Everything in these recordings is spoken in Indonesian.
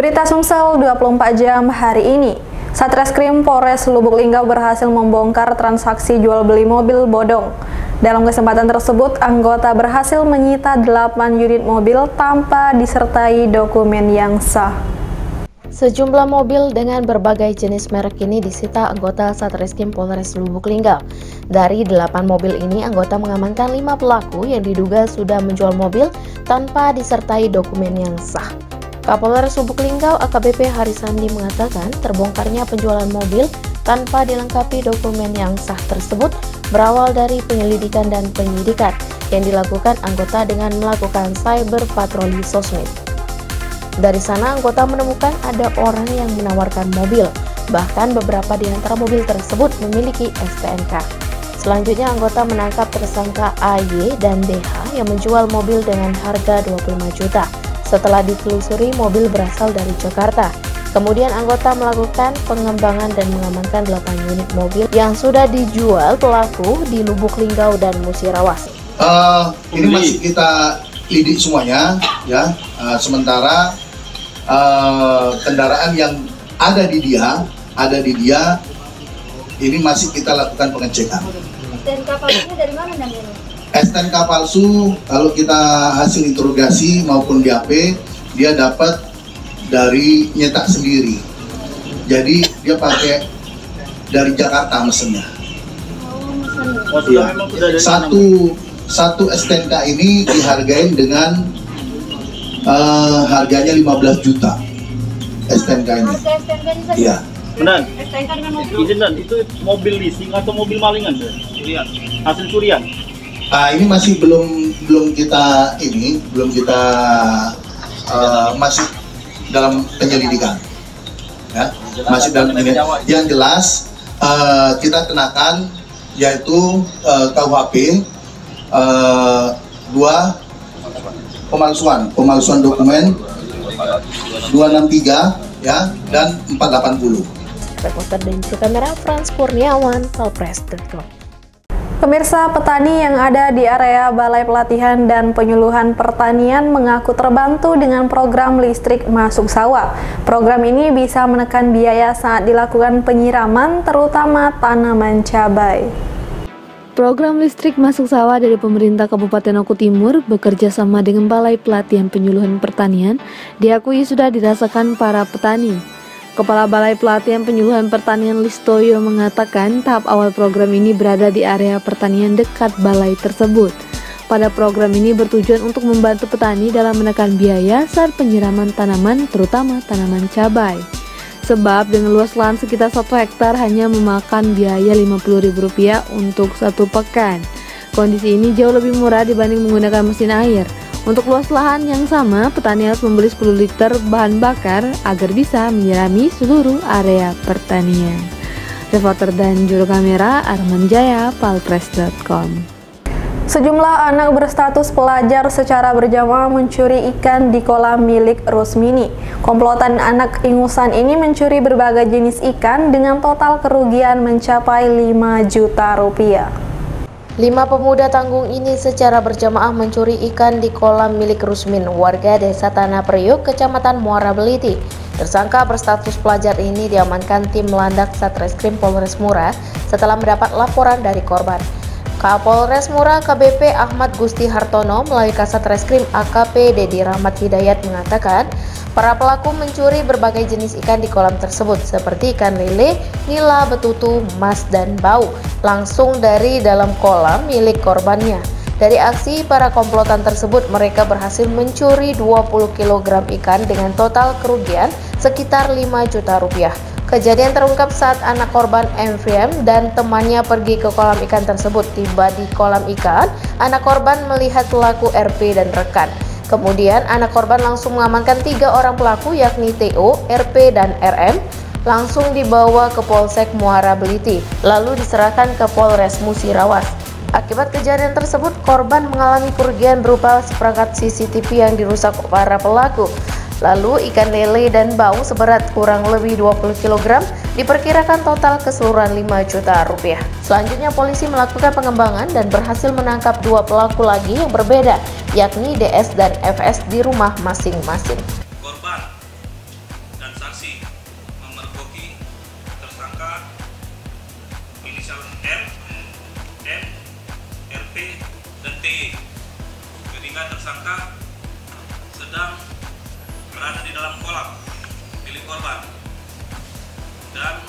Berita Sumsel 24 jam hari ini. Satreskrim Polres Lubuk Linggau berhasil membongkar transaksi jual beli mobil bodong. Dalam kesempatan tersebut, anggota berhasil menyita 8 unit mobil tanpa disertai dokumen yang sah. Sejumlah mobil dengan berbagai jenis merek ini disita anggota Satreskrim Polres Lubuk Linggau. Dari 8 mobil ini, anggota mengamankan 5 pelaku yang diduga sudah menjual mobil tanpa disertai dokumen yang sah. Kapolres Lubuk Linggau AKBP Harisandi mengatakan terbongkarnya penjualan mobil tanpa dilengkapi dokumen yang sah tersebut berawal dari penyelidikan dan penyidikan yang dilakukan anggota dengan melakukan cyber patroli sosmed. Dari sana anggota menemukan ada orang yang menawarkan mobil, bahkan beberapa di antara mobil tersebut memiliki STNK. Selanjutnya anggota menangkap tersangka AY dan DH yang menjual mobil dengan harga 25 juta. Setelah ditelusuri, mobil berasal dari Jakarta. Kemudian anggota melakukan pengembangan dan mengamankan 8 unit mobil yang sudah dijual pelaku di Lubuk Linggau dan Musirawas. Ini masih kita lidik semuanya, ya. Sementara kendaraan yang ada di dia, ini masih kita lakukan pengecekan. STNK palsunya dari mana dan ini? STNK palsu, kalau kita hasil interogasi maupun BAP, dia dapat dari nyetak sendiri. Jadi dia pakai dari Jakarta mesennya. Ya. Satu STNK ini dihargain dengan harganya 15 juta. STNK ini. Harga STNK-nya saja? Iya. Benar. STNK dengan mobil? Izin, itu mobil leasing atau mobil malingan? Curian. Hasil curian? Ini masih belum kita masih dalam penyelidikan, ya. Masih dalam penyelidikan. Yang jelas kita kenakan yaitu KUHP 2 pemalsuan dokumen 263 ya dan 480. Reporter dan juru kamera Frans Kurniawan, Palpres.com. Pemirsa, petani yang ada di area Balai Pelatihan dan Penyuluhan Pertanian mengaku terbantu dengan program listrik masuk sawah. Program ini bisa menekan biaya saat dilakukan penyiraman, terutama tanaman cabai. Program listrik masuk sawah dari pemerintah Kabupaten Oku Timur bekerja sama dengan Balai Pelatihan Penyuluhan Pertanian diakui sudah dirasakan para petani. Kepala Balai Pelatihan Penyuluhan Pertanian Listoyo mengatakan tahap awal program ini berada di area pertanian dekat balai tersebut. Pada program ini bertujuan untuk membantu petani dalam menekan biaya saat penyiraman tanaman, terutama tanaman cabai. Sebab dengan luas lahan sekitar 1 hektar hanya memakan biaya Rp50.000 untuk 1 pekan. Kondisi ini jauh lebih murah dibanding menggunakan mesin air. Untuk luas lahan yang sama, petani harus membeli 10 liter bahan bakar agar bisa menyirami seluruh area pertanian. Reporter dan juru kamera Arman Jaya, Palpres.com. Sejumlah anak berstatus pelajar secara berjamaah mencuri ikan di kolam milik Rusmini. Komplotan anak ingusan ini mencuri berbagai jenis ikan dengan total kerugian mencapai Rp5 juta. 5 pemuda tanggung ini secara berjamaah mencuri ikan di kolam milik Rusmin, warga Desa Tanah Priuk, Kecamatan Muara Beliti. Tersangka berstatus pelajar ini diamankan tim Landak Satreskrim Polres Mura setelah mendapat laporan dari korban. Kapolres Mura KBP Ahmad Gusti Hartono melalui Kasat Reskrim AKP Dedi Rahmat Hidayat mengatakan para pelaku mencuri berbagai jenis ikan di kolam tersebut seperti ikan lele, nila, betutu, mas, dan bau langsung dari dalam kolam milik korbannya. Dari aksi para komplotan tersebut mereka berhasil mencuri 20 kg ikan dengan total kerugian sekitar Rp5 juta. Kejadian terungkap saat anak korban MVM dan temannya pergi ke kolam ikan tersebut. Tiba di kolam ikan, anak korban melihat pelaku RP dan rekan. Kemudian anak korban langsung mengamankan 3 orang pelaku yakni TO, RP, dan RM. Langsung dibawa ke Polsek Muara Beliti, lalu diserahkan ke Polres Musirawas. Akibat kejadian tersebut, korban mengalami kerugian berupa seperangkat CCTV yang dirusak para pelaku. Lalu ikan lele dan bau seberat kurang lebih 20 kg diperkirakan total keseluruhan Rp5 juta. Selanjutnya polisi melakukan pengembangan dan berhasil menangkap 2 pelaku lagi yang berbeda, yakni DS dan FS di rumah masing-masing. Korban ketiga tersangka sedang berada di dalam kolam milik korban, dan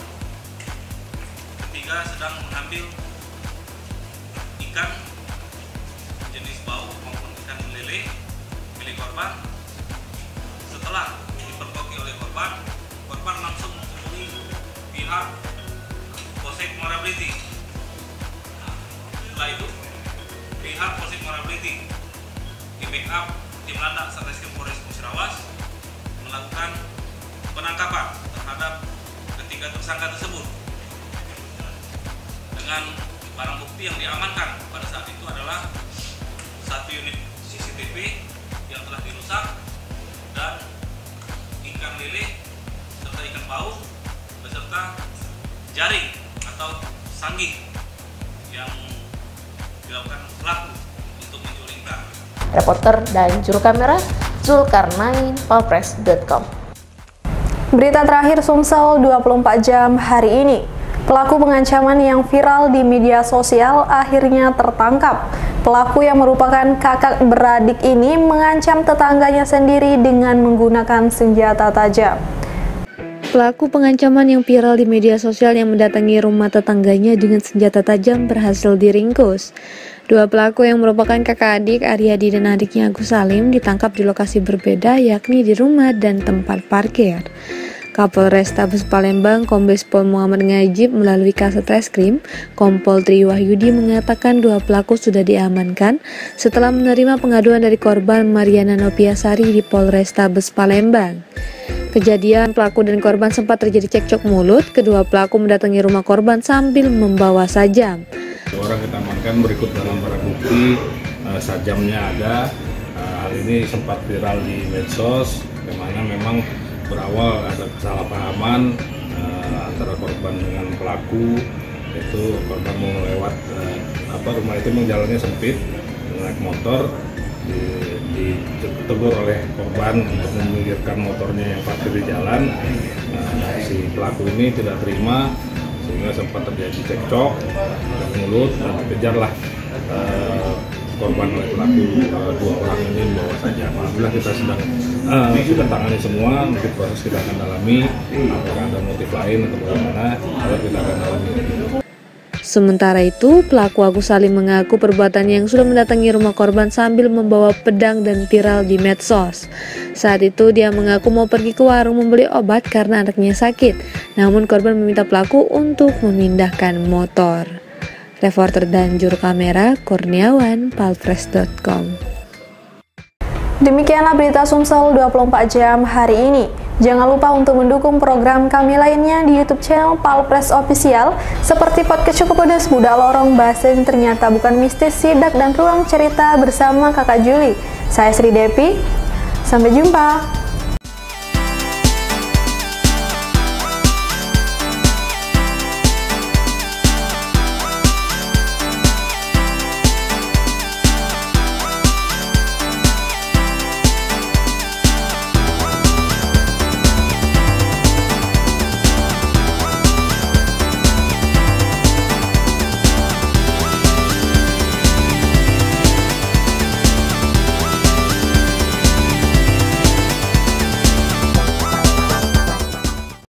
ketiga sedang mengambil ikan jenis bau maupun ikan lele milik korban. Setelah dipergoki oleh korban, korban langsung menghubungi pihak Polsek Muara Beliti. Setelah itu, pihak Polsek Muara Beliti di backup tim Landak Satreskrim Polres Musirawas melakukan penangkapan terhadap ketiga tersangka tersebut. Dengan barang bukti yang diamankan pada saat itu adalah 1 unit CCTV yang telah dirusak dan ikan lele serta ikan bau beserta jaring atau sanggih yang dilakukan pelaku untuk mencuri ikan. Reporter dan juru kamera Zulkarnain, Palpres.com. Berita terakhir Sumsel 24 jam hari ini. Pelaku pengancaman yang viral di media sosial akhirnya tertangkap. Pelaku yang merupakan kakak beradik ini mengancam tetangganya sendiri dengan menggunakan senjata tajam. Pelaku pengancaman yang viral di media sosial yang mendatangi rumah tetangganya dengan senjata tajam berhasil diringkus. Dua pelaku yang merupakan kakak adik, Aryadi dan adiknya Agus Salim, ditangkap di lokasi berbeda, yakni di rumah dan tempat parkir. Kapolrestabes Palembang, Kombes Pol Muhammad Ngajib melalui Kasat Reskrim, Kompol Tri Wahyudi mengatakan dua pelaku sudah diamankan setelah menerima pengaduan dari korban Mariana Nopiasari di Polrestabes Palembang. Kejadian pelaku dan korban sempat terjadi cekcok mulut. Kedua pelaku mendatangi rumah korban sambil membawa sajam. Orang kita amankan berikut dalam barang bukti, sajamnya ada. Hal ini sempat viral di medsos, di mana memang berawal ada kesalahpahaman antara korban dengan pelaku. Itu korban mau lewat rumah itu memang jalannya sempit, naik motor, ditegur oleh korban untuk meminggirkan motornya yang parkir di jalan. Si pelaku ini tidak terima sehingga sempat terjadi cekcok mulut dan dikejarlah korban oleh pelaku. Dua orang ini membawa sajam. Alhamdulillah kita sudah tangani semua. Mungkin proses kita akan dalami apakah ada motif lain atau bagaimana, kalau kita akan dalami. Sementara itu, pelaku Agus Salim mengaku perbuatan yang sudah mendatangi rumah korban sambil membawa pedang dan viral di medsos. Saat itu dia mengaku mau pergi ke warung membeli obat karena anaknya sakit. Namun korban meminta pelaku untuk memindahkan motor. Reporter dan juru kamera Kurniawan, Palpres.com. Demikianlah berita Sumsel 24 jam hari ini. Jangan lupa untuk mendukung program kami lainnya di YouTube channel Palpres Official seperti podcast Cukup Pedas, Budak Lorong, Bahasa yang Ternyata Bukan Mistis, Sidak, dan Ruang Cerita bersama Kakak Juli. Saya Sri Depi. Sampai jumpa.